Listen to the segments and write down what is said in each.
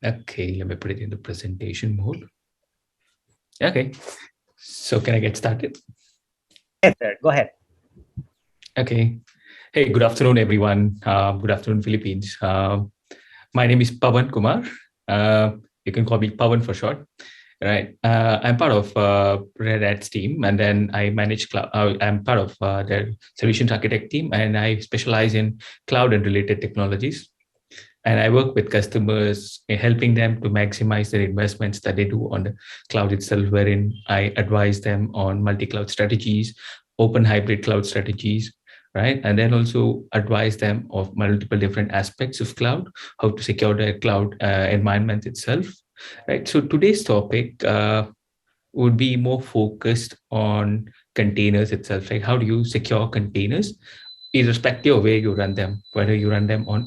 Okay, let me put it in the presentation mode. Okay, so can I get started? Yes, sir. Go ahead. Okay. Hey, good afternoon, everyone. Good afternoon, Philippines. My name is Pawan Kumar. You can call me Pawan for short. Right. I'm part of Red Hat's team, and then I manage cloud. I'm part of their solutions architect team, and I specialize in cloud and related technologies. And I work with customers in helping them to maximize their investments that they do on the cloud itself, wherein I advise them on multi-cloud strategies, open hybrid cloud strategies, right? And then also advise them of multiple different aspects of cloud, how to secure their cloud environment itself, right? So today's topic would be more focused on containers itself, like how do you secure containers irrespective of where you run them, whether you run them on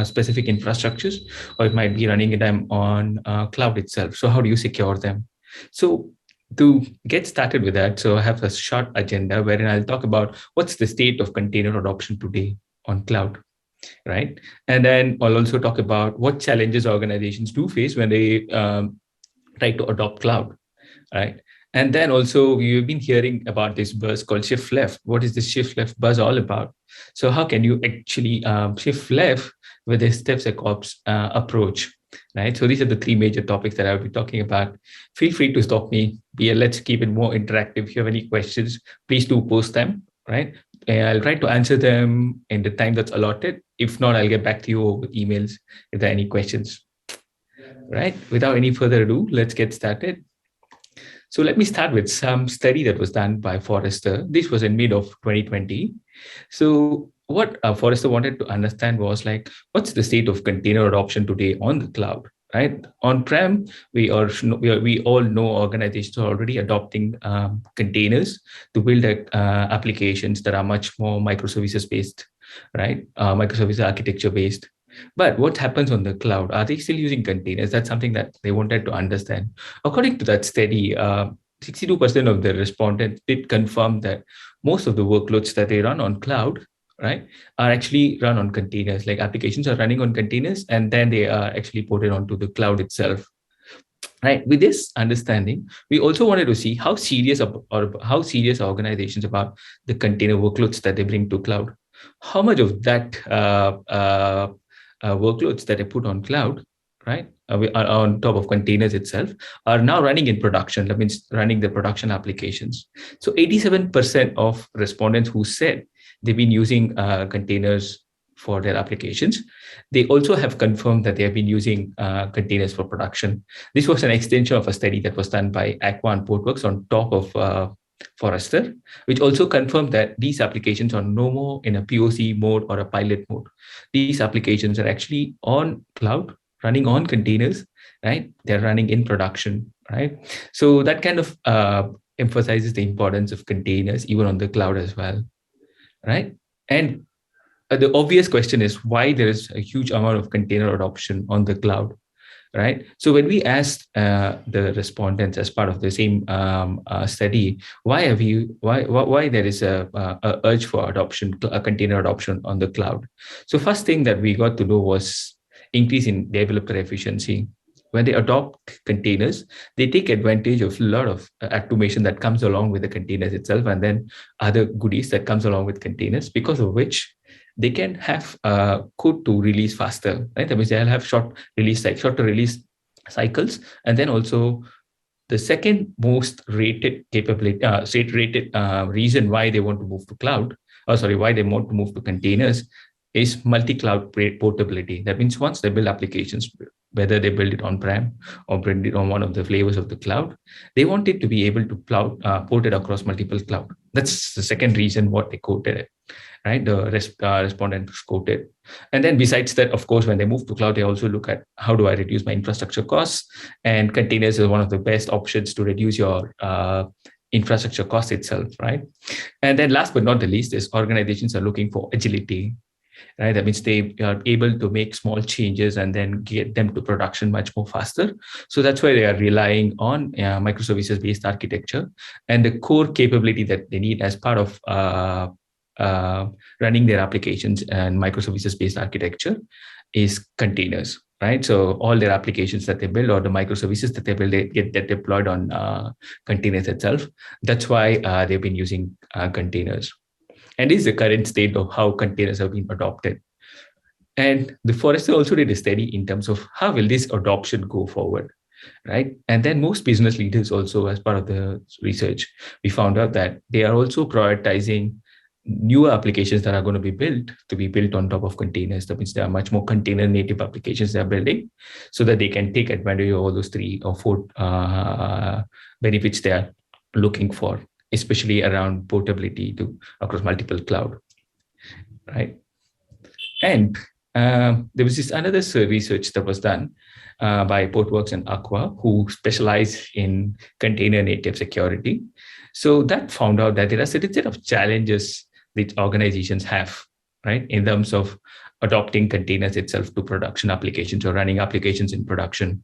specific infrastructures or it might be running them on cloud itself. So how do you secure them? So to get started with that, so I have a short agenda wherein I'll talk about what's the state of container adoption today on cloud, right? And then I'll also talk about what challenges organizations do face when they try to adopt cloud, right? And then also we've been hearing about this buzz called shift left. What is this shift left buzz all about? So how can you actually shift left with a DevSecOps approach, right? So these are the three major topics that I'll be talking about. Feel free to stop me. Let's keep it more interactive. If you have any questions, please do post them, right? And I'll try to answer them in the time that's allotted. If not, I'll get back to you with emails if there are any questions, right? Without any further ado, let's get started. So let me start with some study that was done by Forrester. This was in mid of 2020. So what Forrester wanted to understand was like, what's the state of container adoption today on the cloud, right? On-prem, we all know organizations are already adopting containers to build applications that are much more microservices based, right? Microservice architecture based. But what happens on the cloud? Are they still using containers? That's something that they wanted to understand. According to that study, 62% of the respondents did confirm that most of the workloads that they run on cloud, right, are actually run on containers. Like applications are running on containers, and then they are actually ported onto the cloud itself. Right. With this understanding, we also wanted to see how serious or how serious organizations about the container workloads that they bring to cloud. How much of that workloads that I put on cloud, right, on top of containers itself, are now running in production. That means running the production applications. So 87% of respondents who said they've been using containers for their applications, they also have confirmed that they have been using containers for production. This was an extension of a study that was done by Aqua and Portworx on top of Forrester, which also confirmed that these applications are no more in a POC mode or a pilot mode. These applications are actually on cloud, running on containers, right? They're running in production, right? So that kind of emphasizes the importance of containers even on the cloud as well, right? And the obvious question is why there is a huge amount of container adoption on the cloud, right? So when we asked the respondents as part of the same study, why there is a urge for adoption, a container adoption on the cloud? So first thing that we got to know was increase in developer efficiency. When they adopt containers, they take advantage of a lot of automation that comes along with the containers itself, and then other goodies that comes along with containers, because of which they can have code to release faster, right? That means they'll have shorter release cycles, and then also the second most rated capability, reason why they want to move to cloud, why they want to move to containers, is multi-cloud portability. That means once they build applications, whether they build it on-prem or build it on one of the flavors of the cloud, they want it to be able to port it across multiple cloud. That's the second reason what they quoted it, right? The respondents quoted. And then besides that, of course, when they move to cloud, they also look at how do I reduce my infrastructure costs, and containers is one of the best options to reduce your infrastructure cost itself, right? And then last but not the least is organizations are looking for agility, right? That means they are able to make small changes and then get them to production much more faster. So that's why they are relying on microservices-based architecture, and the core capability that they need as part of running their applications and microservices-based architecture is containers, right? So all their applications that they build or the microservices that they build, they get deployed on containers itself. That's why they've been using containers. And this is the current state of how containers have been adopted. And the Forrester also did a study in terms of how will this adoption go forward, right? And then most business leaders also, as part of the research, we found out that they are also prioritizing newer applications that are going to be built on top of containers. That means there are much more container native applications they're building so that they can take advantage of all those 3 or 4 benefits they are looking for, especially around portability to across multiple cloud, right? And there was this another research that was done by Portworx and Aqua, who specialize in container native security. So that found out that there are certain set of challenges that organizations have, right, in terms of adopting containers itself to production applications or running applications in production.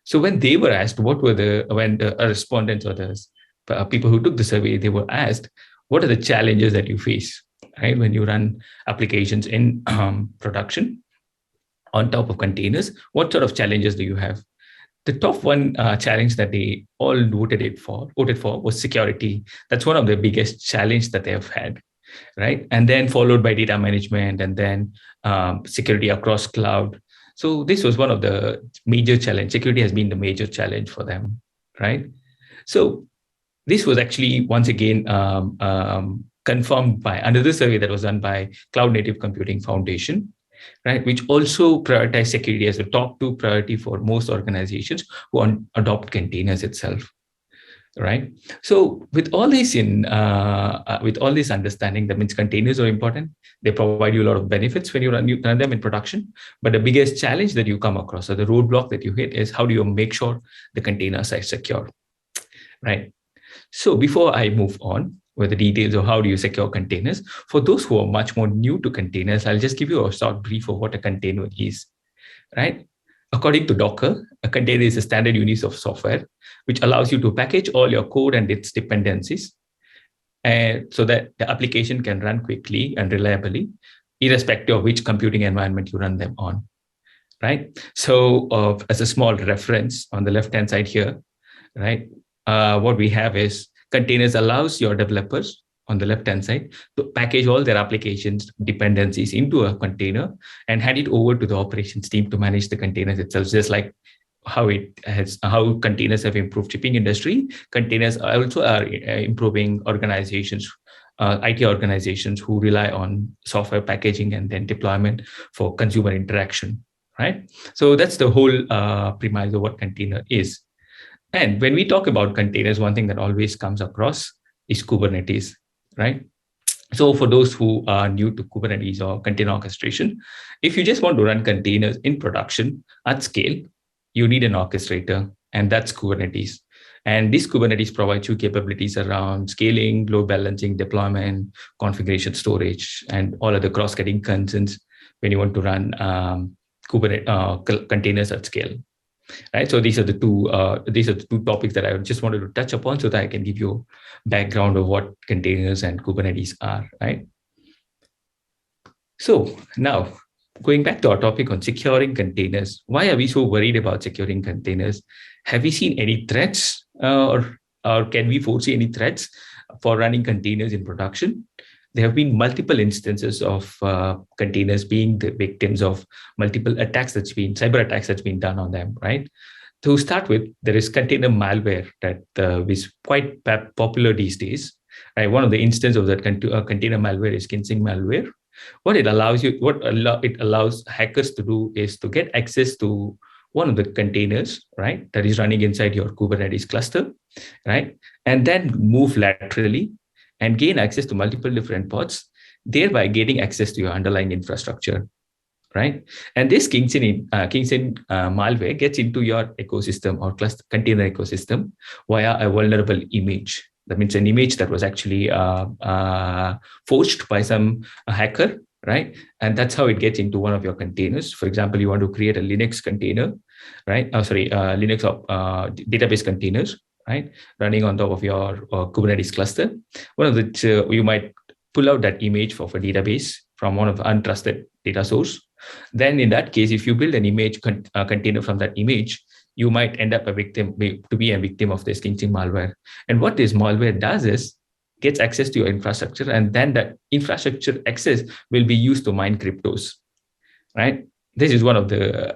So when they were asked, when the respondents or the people who took the survey, they were asked, what are the challenges that you face, right, when you run applications in production on top of containers? What sort of challenges do you have? The top one challenge that they all voted for was security. That's one of the biggest challenge that they have had, right? And then followed by data management, and then security across cloud. So this was one of the major challenge. Security has been the major challenge for them, right? So this was actually once again confirmed by another survey that was done by Cloud Native Computing Foundation, right, which also prioritize security as the top 2 priority for most organizations who adopt containers itself, right? So with all this with all this understanding, that means containers are important. They provide you a lot of benefits when you run them in production. But the biggest challenge that you come across, or the roadblock that you hit, is how do you make sure the containers are secure, right? So before I move on with the details of how do you secure containers, for those who are much more new to containers, I'll just give you a short brief of what a container is, right? According to Docker, a container is a standard unit of software which allows you to package all your code and its dependencies, and so that the application can run quickly and reliably, irrespective of which computing environment you run them on, right? So as a small reference on the left-hand side here, right, what we have is containers allows your developers on the left-hand side to package all their applications dependencies into a container and hand it over to the operations team to manage the containers itself. Just like how containers have improved shipping industry, containers also are improving organizations, IT organizations who rely on software packaging and then deployment for consumer interaction, right? So that's the whole premise of what container is. And when we talk about containers, one thing that always comes across is Kubernetes, right? So for those who are new to Kubernetes or container orchestration, if you just want to run containers in production at scale, you need an orchestrator, and that's Kubernetes. And this Kubernetes provides you capabilities around scaling, load balancing, deployment, configuration, storage, and all other cross-cutting concerns when you want to run Kubernetes containers at scale. Right, so these are the two topics that I just wanted to touch upon, so that I can give you a background of what containers and Kubernetes are. Right. So now, going back to our topic on securing containers, why are we so worried about securing containers? Have we seen any threats, or can we foresee any threats for running containers in production? There have been multiple instances of containers being the victims of multiple attacks cyber attacks that's been done on them, right? To start with, there is container malware that is quite popular these days. Right? One of the instances of that container malware is Kinsing malware. What it allows hackers to do is to get access to one of the containers, right, that is running inside your Kubernetes cluster, right, and then move laterally and gain access to multiple different pods, thereby gaining access to your underlying infrastructure, right? And this Kingston malware gets into your ecosystem or cluster container ecosystem via a vulnerable image. That means an image that was actually forged by some hacker, right? And that's how it gets into one of your containers. For example, you want to create a Linux container, right? Linux database containers, right, running on top of your Kubernetes cluster. One of the you might pull out that image of a database from one of the untrusted data source, Then in that case, if you build an image container from that image, you might end up a victim of this stinching malware. And what this malware does is gets access to your infrastructure, and then that infrastructure access will be used to mine cryptos, right? This is one of the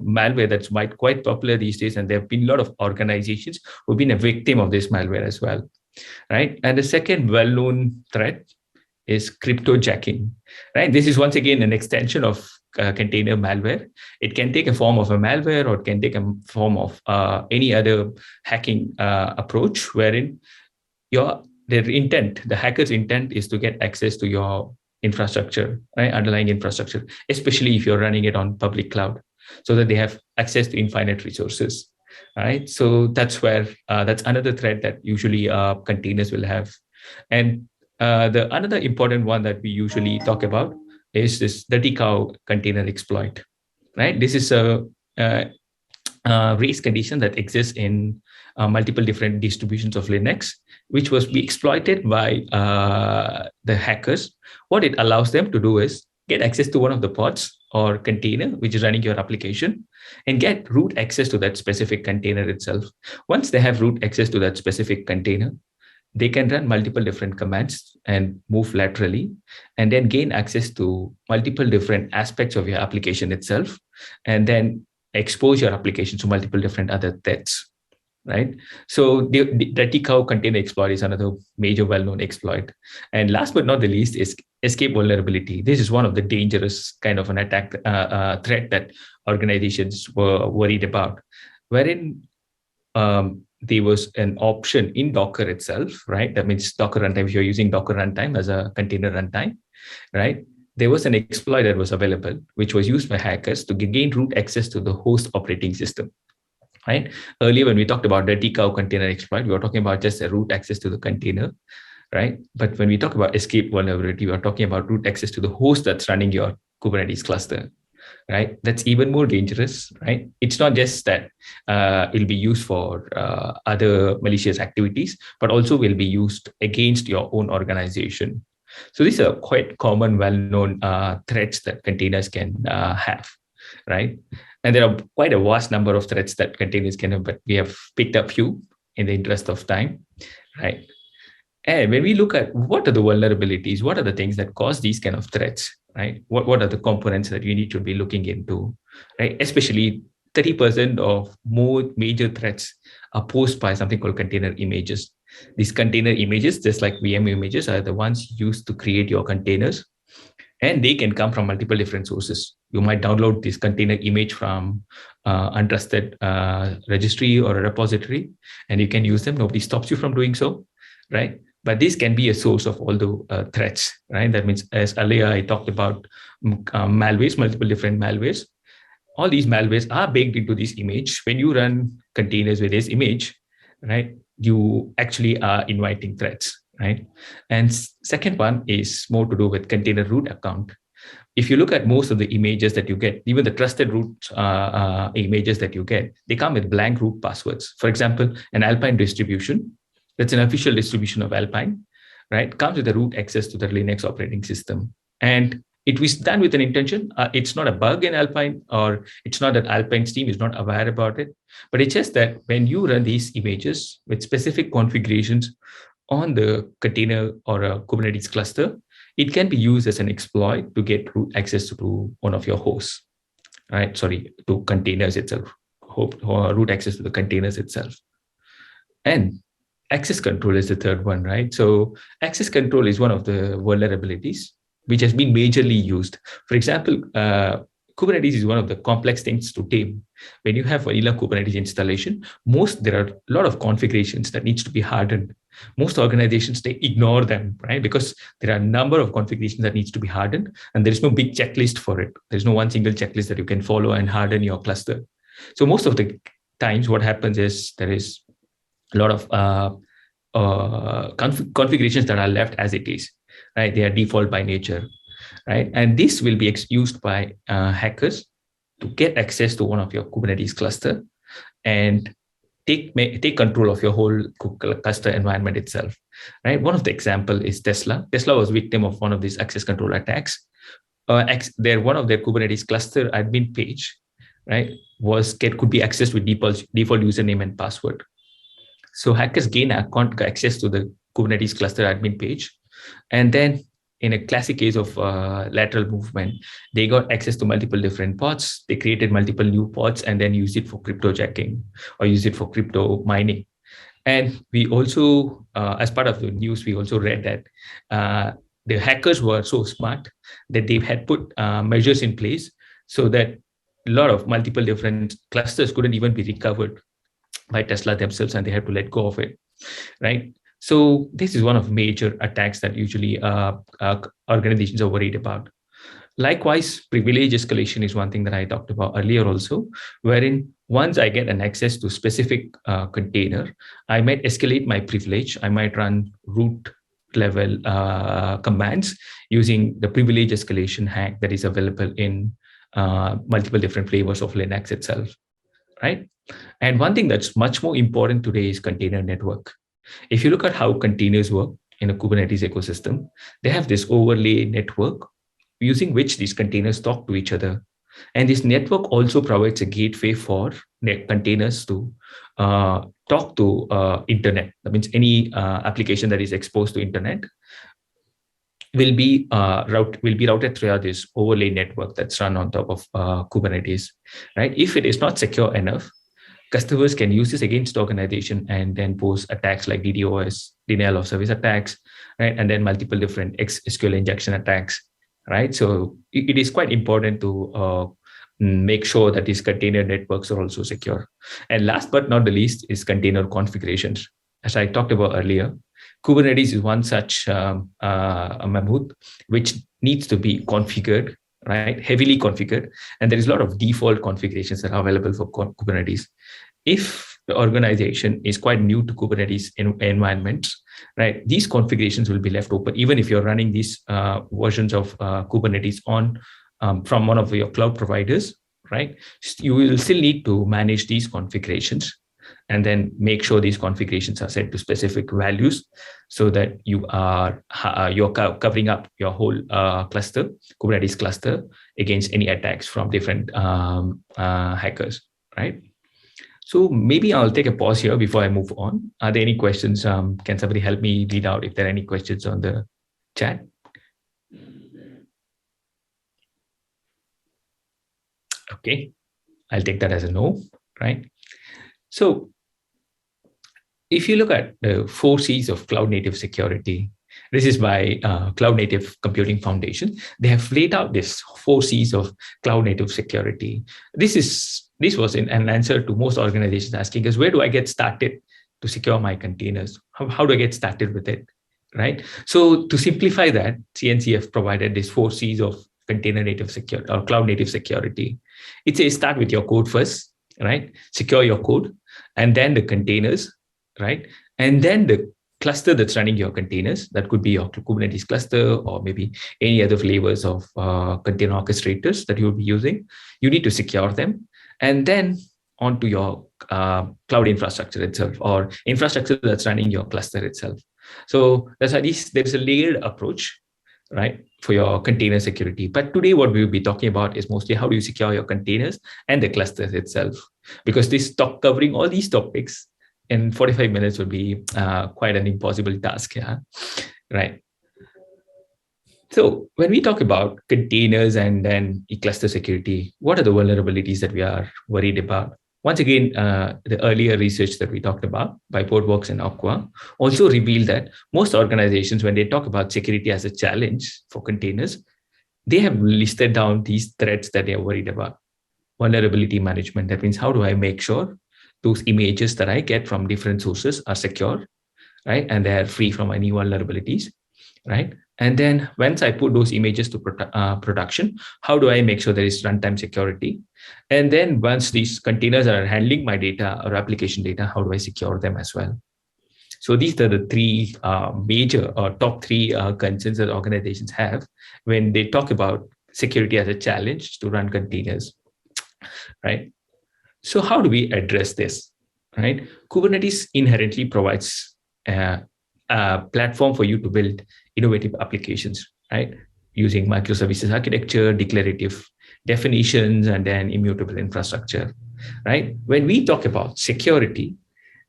malware that's quite popular these days, and there have been a lot of organizations who've been a victim of this malware as well, right? And the second well-known threat is cryptojacking, right? This is once again an extension of container malware. It can take a form of a malware, or it can take a form of any other hacking approach, wherein the hacker's intent is to get access to your infrastructure, right? Underlying infrastructure, especially if you're running it on public cloud, so that they have access to infinite resources, right? So that's where that's another threat that usually containers will have. And the another important one that we usually talk about is this dirty cow container exploit, right? This is a race condition that exists in multiple different distributions of Linux, which was be exploited by the hackers. What it allows them to do is get access to one of the pods or container which is running your application, and get root access to that specific container itself. Once they have root access to that specific container, they can run multiple different commands and move laterally, and then gain access to multiple different aspects of your application itself, and then expose your application to multiple different other threats, right? So the dirty cow container exploit is another major well-known exploit. And last but not the least is escape vulnerability. This is one of the dangerous kind of an attack threat that organizations were worried about, wherein there was an option in Docker itself, right? That means Docker runtime, if you're using Docker runtime as a container runtime, right? There was an exploit that was available, which was used by hackers to gain root access to the host operating system, right? Earlier, when we talked about dirty cow container exploit, we were talking about just a root access to the container, right? But when we talk about escape vulnerability, we are talking about root access to the host that's running your Kubernetes cluster, right? That's even more dangerous, right? It's not just that it'll be used for other malicious activities, but also will be used against your own organization. So these are quite common, well-known threats that containers can have, right? And there are quite a vast number of threats that containers can have, but we have picked up few in the interest of time, right? And when we look at what are the vulnerabilities, what are the things that cause these kind of threats, right? What are the components that we need to be looking into, right? Especially 30% of more major threats are posed by something called container images. These container images, just like VM images, are the ones used to create your containers, and they can come from multiple different sources. You might download this container image from untrusted registry or a repository, and you can use them. Nobody stops you from doing so, right? But this can be a source of all the threats, right? That means, as earlier I talked about malwares, multiple different malwares. All these malwares are baked into this image. When you run containers with this image, right, you actually are inviting threats, right? And second one is more to do with container root account. If you look at most of the images that you get, even the trusted root images that you get, they come with blank root passwords. For example, an Alpine distribution, that's an official distribution of Alpine, right, comes with a root access to the Linux operating system. And it was done with an intention. It's not a bug in Alpine, or it's not that Alpine's team is not aware about it, but it's just that when you run these images with specific configurations on the container or a Kubernetes cluster, it can be used as an exploit to get root access to one of your hosts, right? Sorry, to containers itself, or root access to the containers itself. And access control is the third one, right? So access control is one of the vulnerabilities which has been majorly used. For example, Kubernetes is one of the complex things to tame. When you have vanilla Kubernetes installation, there are a lot of configurations that needs to be hardened. Most organizations, they ignore them, right? Because there are a number of configurations that needs to be hardened, and there is no big checklist for it. There's no one single checklist that you can follow and harden your cluster. So most of the times what happens is there is a lot of configurations that are left as it is, right? They are default by nature, right? And this will be used by hackers to get access to one of your Kubernetes cluster and take control of your whole cluster environment itself, right? One of the example is Tesla. Tesla was victim of one of these access control attacks, one of their Kubernetes cluster admin page, right, could be accessed with default username and password. So hackers gain access to the Kubernetes cluster admin page, and then in a classic case of lateral movement, they got access to multiple different pods. They created multiple new pods and then used it for cryptojacking or use it for crypto mining. And we also, as part of the news, we also read that the hackers were so smart that they had put measures in place so that a lot of multiple different clusters couldn't even be recovered by Tesla themselves, and they had to let go of it, right? So this is one of major attacks that usually organizations are worried about. Likewise, privilege escalation is one thing that I talked about earlier also, wherein once I get an access to specific container, I might escalate my privilege. I might run root level commands using the privilege escalation hack that is available in multiple different flavors of Linux itself, right? And one thing that's much more important today is container network. If you look at how containers work in a Kubernetes ecosystem, they have this overlay network using which these containers talk to each other. And this network also provides a gateway for containers to talk to internet. That means any application that is exposed to internet will be routed through this overlay network that's run on top of Kubernetes, right? If it is not secure enough, customers can use this against the organization and then pose attacks like DDoS, denial of service attacks, right? And then multiple different SQL injection attacks, right? So it is quite important to make sure that these container networks are also secure. And last but not the least is container configurations. As I talked about earlier, Kubernetes is one such a mammoth which needs to be configured, right? Heavily configured. And there is a lot of default configurations that are available for Kubernetes. If the organization is quite new to Kubernetes environments, right, these configurations will be left open, even if you're running these versions of Kubernetes on from one of your cloud providers, right? You will still need to manage these configurations and then make sure these configurations are set to specific values so that you're covering up your whole cluster, Kubernetes cluster, against any attacks from different hackers, right? So maybe I'll take a pause here before I move on. Are there any questions? Can somebody help me read out if there are any questions on the chat? Okay, I'll take that as a no, right? So if you look at the 4 C's of cloud native security, this is by Cloud Native Computing Foundation. They have laid out this 4 C's of cloud native security. This was an answer to most organizations asking us, where do I get started to secure my containers? How do I get started with it, right? So to simplify that, CNCF provided this 4 C's of container native security or cloud native security. It says start with your code first, right? Secure your code, and then the containers, right? And then the cluster that's running your containers. That could be your Kubernetes cluster or maybe any other flavors of container orchestrators that you'll be using. You need to secure them. And then onto your cloud infrastructure itself or infrastructure that's running your cluster itself. So there's a layered approach, right, for your container security. But today what we'll be talking about is mostly how do you secure your containers and the clusters itself, because covering all these topics in 45 minutes would be quite an impossible task, yeah, right? So when we talk about containers and then cluster security, what are the vulnerabilities that we are worried about? Once again, the earlier research that we talked about by Portworx and Aqua also revealed that most organizations, when they talk about security as a challenge for containers, they have listed down these threats that they are worried about. Vulnerability management, that means how do I make sure those images that I get from different sources are secure, right? And they are free from any vulnerabilities, right? And then once I put those images to production, how do I make sure there is runtime security? And then once these containers are handling my data or application data, how do I secure them as well? So these are the three major or top three concerns that organizations have when they talk about security as a challenge to run containers, right? So how do we address this, right? Kubernetes inherently provides a platform for you to build innovative applications, right? using microservices architecture, declarative definitions, and then immutable infrastructure, right? When we talk about security,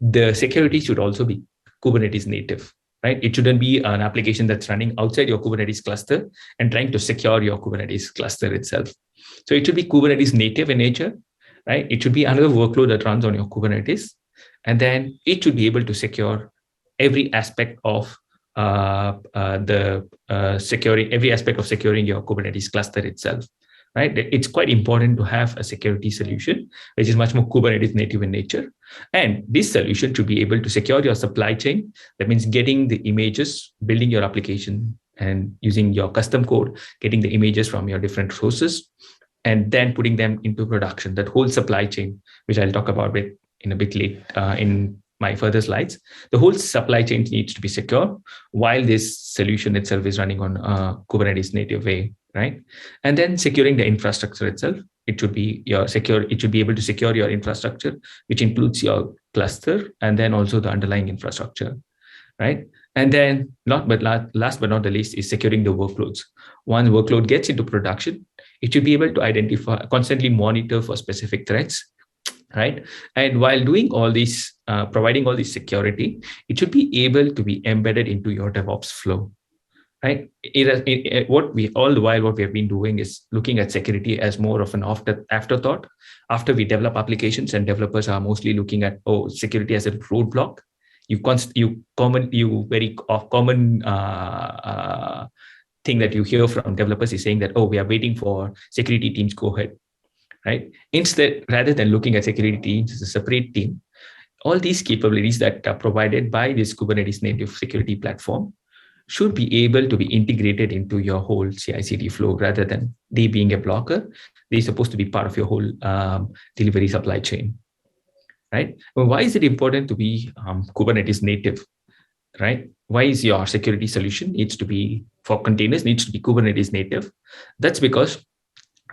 the security should also be Kubernetes native, right? It shouldn't be an application that's running outside your Kubernetes cluster and trying to secure your Kubernetes cluster itself. So it should be Kubernetes native in nature, right? It should be another workload that runs on your Kubernetes. And then it should be able to secure every aspect of securing every aspect of securing your Kubernetes cluster itself, right? It's quite important to have a security solution which is much more Kubernetes native in nature. And this solution should be able to secure your supply chain. That means getting the images, building your application, and using your custom code, getting the images from your different sources, and then putting them into production. That whole supply chain, which I'll talk about it in a bit late in my further slides. The whole supply chain needs to be secure while this solution itself is running on a Kubernetes native way, right? And then securing the infrastructure itself. It should be it should be able to secure your infrastructure, which includes your cluster and then also the underlying infrastructure, right? And then last but not the least is securing the workloads. Once workload gets into production, it should be able to identify, constantly monitor for specific threats, right? And while doing all these, providing all this security, it should be able to be embedded into your DevOps flow, right? What we have been doing is looking at security as more of an afterthought. After we develop applications, and developers are mostly looking at security as a roadblock. Very common thing that you hear from developers is saying that, we are waiting for security teams go ahead, right? Instead, rather than looking at security teams as a separate team, all these capabilities that are provided by this Kubernetes native security platform should be able to be integrated into your whole CI/CD flow rather than they being a blocker. They're supposed to be part of your whole delivery supply chain, right? Well, why is it important to be Kubernetes native, right? Why is your security solution needs to be for containers needs to be Kubernetes native? That's because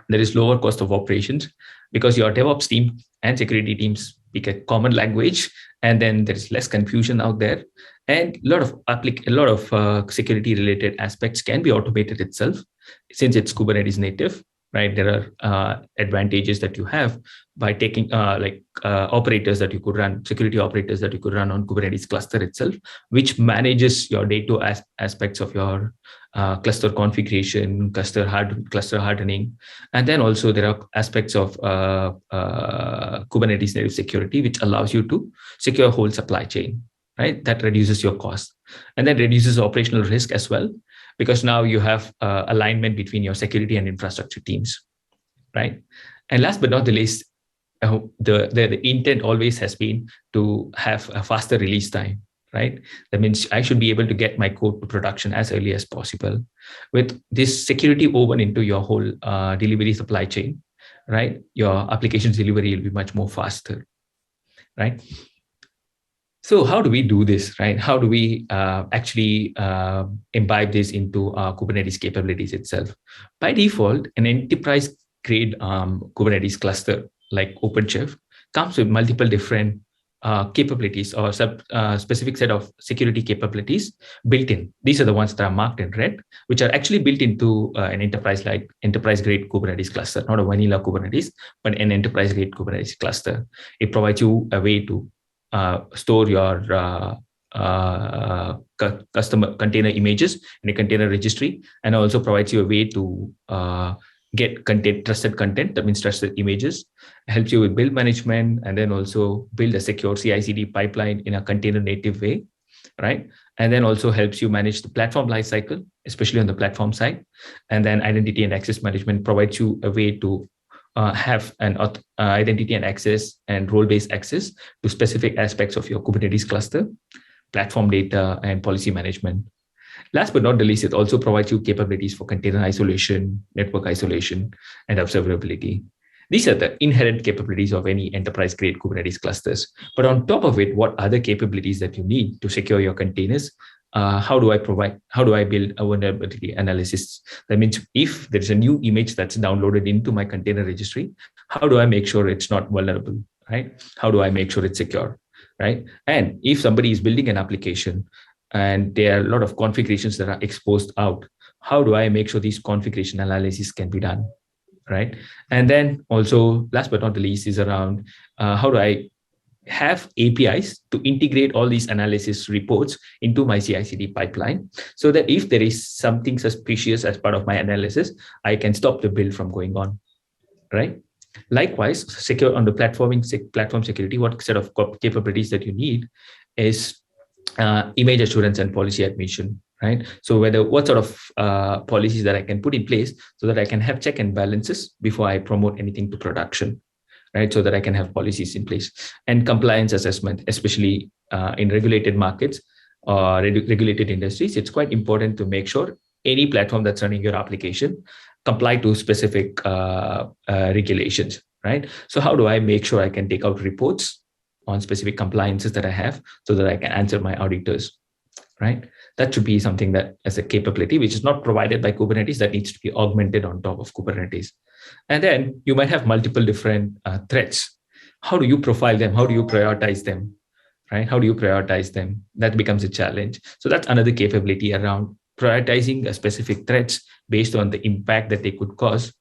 there is lower cost of operations, because your DevOps team and security teams speak a common language, and then there is less confusion out there, and a lot of security related aspects can be automated itself since it's Kubernetes native, right? There are advantages that you have by taking operators that you could run, security operators that you could run on Kubernetes cluster itself, which manages your day-to-day aspects of your cluster configuration, cluster hardening, and then also there are aspects of Kubernetes native security, which allows you to secure a whole supply chain, right? That reduces your cost and then reduces operational risk as well, because now you have alignment between your security and infrastructure teams, right? And last but not the least, the intent always has been to have a faster release time, right? That means I should be able to get my code to production as early as possible. With this security woven into your whole delivery supply chain, right? Your application's delivery will be much more faster, right? So how do we do this, right? How do we actually imbibe this into our Kubernetes capabilities itself? By default, an enterprise-grade Kubernetes cluster like OpenShift comes with multiple different capabilities or specific set of security capabilities built in. These are the ones that are marked in red, which are actually built into an enterprise-grade Kubernetes cluster, not a vanilla Kubernetes, but an enterprise-grade Kubernetes cluster. It provides you a way to store your customer container images in a container registry, and also provides you a way to get trusted content, that means trusted images, helps you with build management, and then also build a secure CI/CD pipeline in a container native way, right? And then also helps you manage the platform lifecycle, especially on the platform side. And then identity and access management provides you a way to have an identity and access and role-based access to specific aspects of your Kubernetes cluster, platform data, and policy management. Last but not the least, it also provides you capabilities for container isolation, network isolation, and observability. These are the inherent capabilities of any enterprise-grade Kubernetes clusters. But on top of it, what other capabilities that you need to secure your containers? How do I build a vulnerability analysis? That means if there's a new image that's downloaded into my container registry, how do I make sure it's not vulnerable, right? How do I make sure it's secure, right? And if somebody is building an application and there are a lot of configurations that are exposed out, how do I make sure these configuration analysis can be done, right? And then also, last but not the least, is around how do I have APIs to integrate all these analysis reports into my CI/CD pipeline, so that if there is something suspicious as part of my analysis, I can stop the build from going on, right? Likewise, secure on the platform security, what set of capabilities that you need is image assurance and policy admission, right? So what sort of policies that I can put in place so that I can have check and balances before I promote anything to production, right? So that I can have policies in place. And compliance assessment, especially in regulated markets or regulated industries, it's quite important to make sure any platform that's running your application comply to specific regulations, right? So how do I make sure I can take out reports on specific compliances that I have so that I can answer my auditors, right? That should be something that as a capability, which is not provided by Kubernetes, that needs to be augmented on top of Kubernetes. And then you might have multiple different threats. How do you profile them? How do you prioritize them, right? How do you prioritize them? That becomes a challenge. So that's another capability around prioritizing a specific threats based on the impact that they could cause,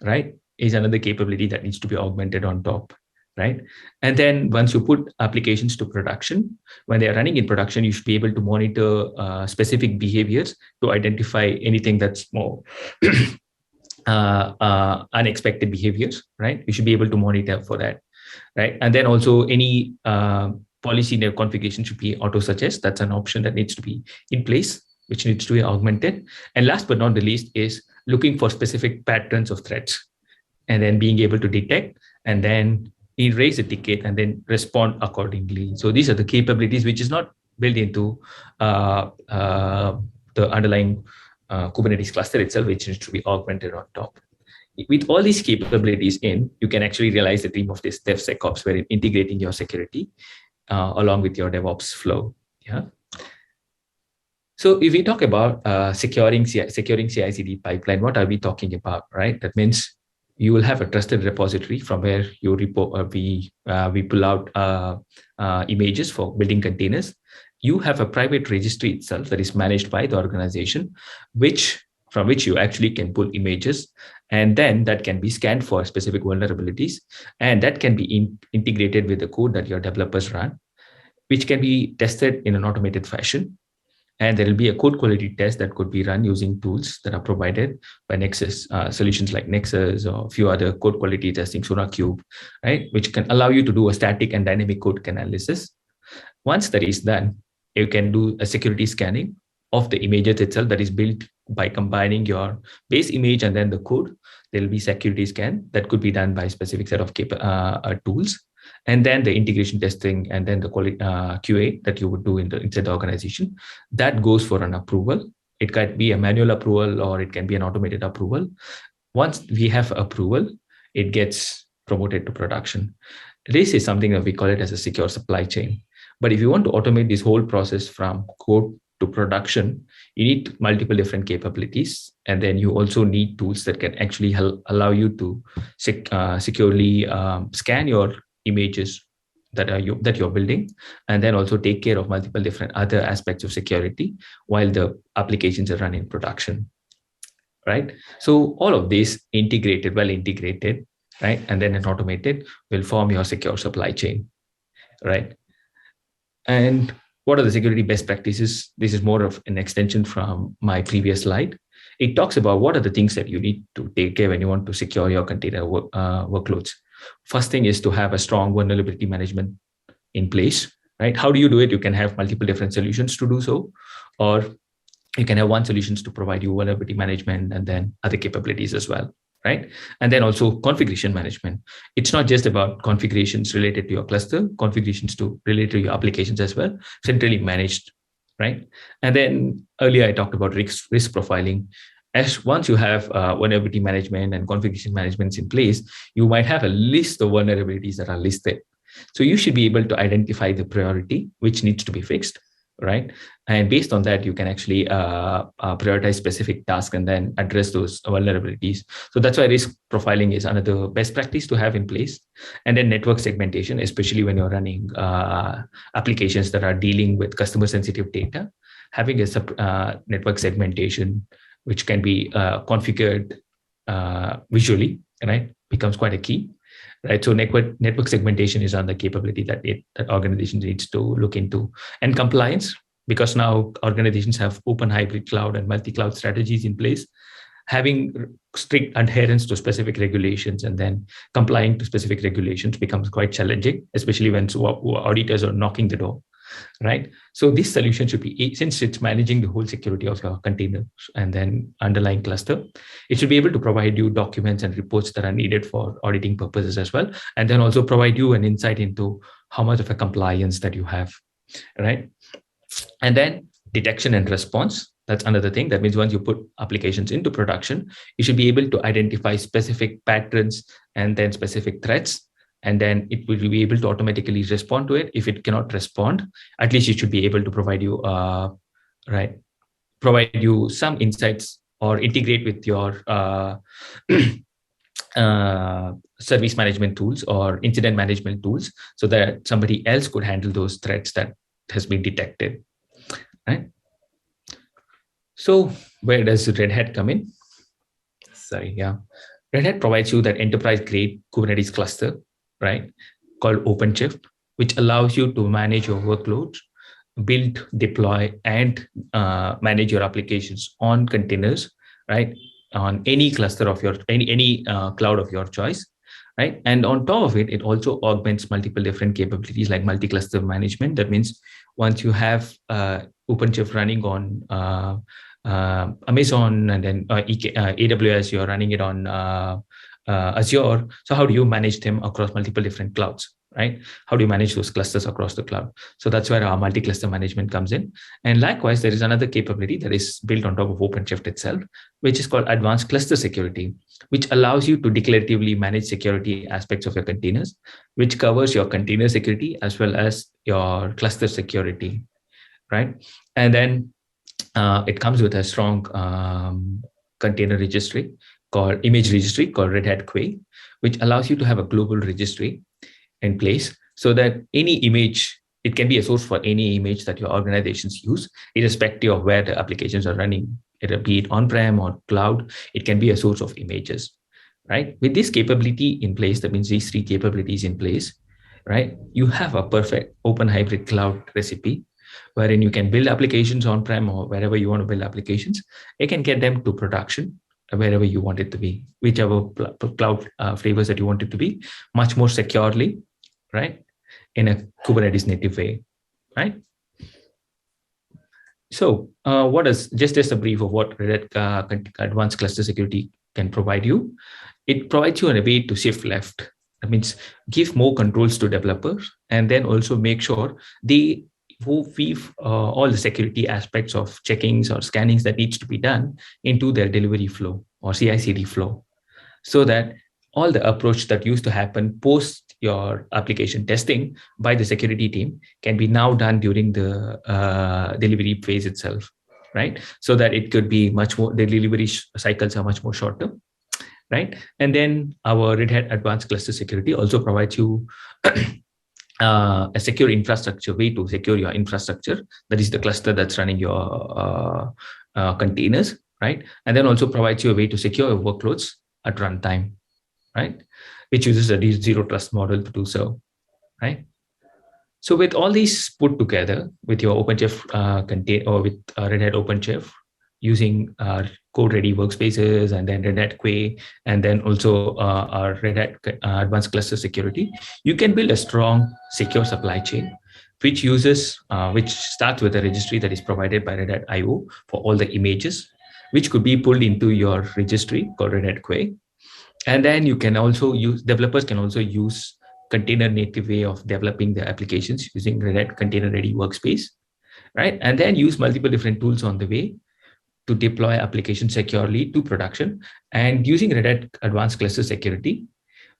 right? Is another capability that needs to be augmented on top, right? And then once you put applications to production, when they are running in production, you should be able to monitor specific behaviors to identify anything that's more unexpected behaviors, right? You should be able to monitor for that, right? And then also any policy configuration should be auto suggest. That's an option that needs to be in place, which needs to be augmented. And last but not the least is looking for specific patterns of threats and then being able to detect and then raise a ticket and then respond accordingly. So these are the capabilities which is not built into the underlying Kubernetes cluster itself, which needs to be augmented on top. With all these capabilities in, you can actually realize the dream of this DevSecOps, where integrating your security along with your DevOps flow. Yeah. So if we talk about securing CI/CD pipeline, what are we talking about, right? That means you will have a trusted repository from where you we pull out images for building containers. You have a private registry itself that is managed by the organization, from which you actually can pull images, and then that can be scanned for specific vulnerabilities, and that can be integrated with the code that your developers run, which can be tested in an automated fashion. And there will be a code quality test that could be run using tools that are provided by Nexus, solutions like Nexus or a few other code quality testing, SonarQube, right? Which can allow you to do a static and dynamic code analysis. Once that is done, you can do a security scanning of the images itself that is built by combining your base image and then the code. There will be security scan that could be done by a specific set of tools. And then the integration testing and then the quality, QA that you would do inside the organization, that goes for an approval. It can be a manual approval or it can be an automated approval. Once we have approval, it gets promoted to production. This is something that we call it as a secure supply chain. But if you want to automate this whole process from code to production, you need multiple different capabilities. And then you also need tools that can actually allow you to securely scan your images that you're building, and then also take care of multiple different other aspects of security while the applications are running in production, right? So all of this well integrated, right, and then an automated will form your secure supply chain, right? And what are the security best practices? This is more of an extension from my previous slide. It talks about what are the things that you need to take care when you want to secure your container workloads. First thing is to have a strong vulnerability management in place, right? How do you do it? You can have multiple different solutions to do so, or you can have one solution to provide you vulnerability management and then other capabilities as well, right? And then also configuration management. It's not just about configurations related to your cluster, configurations related to your applications as well, centrally managed, right? And then earlier I talked about risk profiling. As once you have vulnerability management and configuration management in place, you might have a list of vulnerabilities that are listed. So you should be able to identify the priority, which needs to be fixed, right? And based on that, you can actually prioritize specific tasks and then address those vulnerabilities. So that's why risk profiling is another best practice to have in place. And then network segmentation, especially when you're running applications that are dealing with customer sensitive data, having a network segmentation which can be configured visually, right, becomes quite a key, right? So network segmentation is another capability that organizations needs to look into, and compliance, because now organizations have open hybrid cloud and multi-cloud strategies in place. Having strict adherence to specific regulations and then complying to specific regulations becomes quite challenging, especially when auditors are knocking the door, right? So this solution should be, since it's managing the whole security of your container and then underlying cluster, it should be able to provide you documents and reports that are needed for auditing purposes as well, and then also provide you an insight into how much of a compliance that you have, right? And then detection and response. That's another thing. That means once you put applications into production, you should be able to identify specific patterns and then specific threats. And then it will be able to automatically respond to it. If it cannot respond, at least it should be able to provide you, provide you some insights or integrate with your service management tools or incident management tools, so that somebody else could handle those threats that has been detected, right? So where does Red Hat come in? Red Hat provides you that enterprise-grade Kubernetes cluster, right, called OpenShift, which allows you to manage your workloads, build, deploy, and manage your applications on containers, right, on any cluster of your any cloud of your choice, right? And on top of it, it also augments multiple different capabilities like multi-cluster management. That means once you have OpenShift running on Amazon and then AWS, you're running it on Azure. So how do you manage them across multiple different clouds, right? How do you manage those clusters across the cloud? So that's where our multi-cluster management comes in. And likewise, there is another capability that is built on top of OpenShift itself, which is called advanced cluster security, which allows you to declaratively manage security aspects of your containers, which covers your container security as well as your cluster security, right? And then it comes with a strong container registry image registry called Red Hat Quay, which allows you to have a global registry in place so that any image, it can be a source for any image that your organizations use, irrespective of where the applications are running, be it on-prem or cloud, it can be a source of images, right? With this capability in place, that means these three capabilities in place, right? You have a perfect open hybrid cloud recipe wherein you can build applications on-prem or wherever you want to build applications. You can get them to production wherever you want it to be, whichever cloud flavors that you want it to be, much more securely, right? In a Kubernetes native way, right? So what is, just a brief of what Red Hat Advanced Cluster Security can provide you. It provides you a way to shift left. That means give more controls to developers and then also make sure they weave all the security aspects of checkings or scannings that needs to be done into their delivery flow or CI/CD flow, so that all the approach that used to happen post your application testing by the security team can be now done during the delivery phase itself, right? So that it could be much more, the delivery cycles are much more shorter, right? And then our Red Hat Advanced Cluster Security also provides you a secure infrastructure way to secure your infrastructure. That is the cluster that's running your containers, right? And then also provides you a way to secure your workloads at runtime, right? Which uses a zero trust model to do so, right? So with all these put together with your OpenShift contain or with Red Hat OpenShift using code-ready workspaces and then Red Hat Quay and then also our Red Hat Advanced Cluster Security, you can build a strong, secure supply chain, which uses, which starts with a registry that is provided by Red Hat IO for all the images, which could be pulled into your registry called Red Hat Quay. And then you can also use, developers can also use container native way of developing the applications using Red Hat Container Ready Workspace, right? And then use multiple different tools on the way to deploy applications securely to production. And using Red Hat Advanced Cluster Security,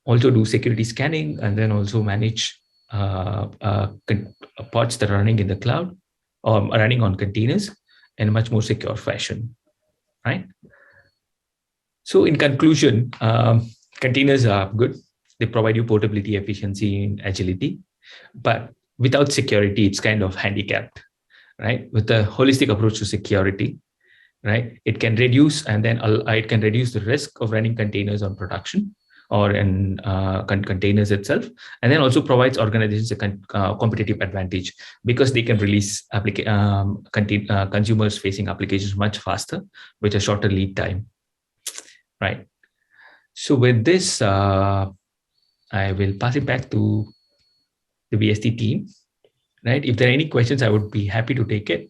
also do security scanning and then also manage pods that are running in the cloud or running on containers in a much more secure fashion, right? So in conclusion, containers are good. They provide you portability, efficiency, and agility. But without security, it's kind of handicapped, right? With a holistic approach to security, right? It can reduce it can reduce the risk of running containers on production or in containers itself, and then also provides organizations a competitive advantage because they can release consumers facing applications much faster with a shorter lead time, right? So with this, I will pass it back to the VST team, right? If there are any questions, I would be happy to take it.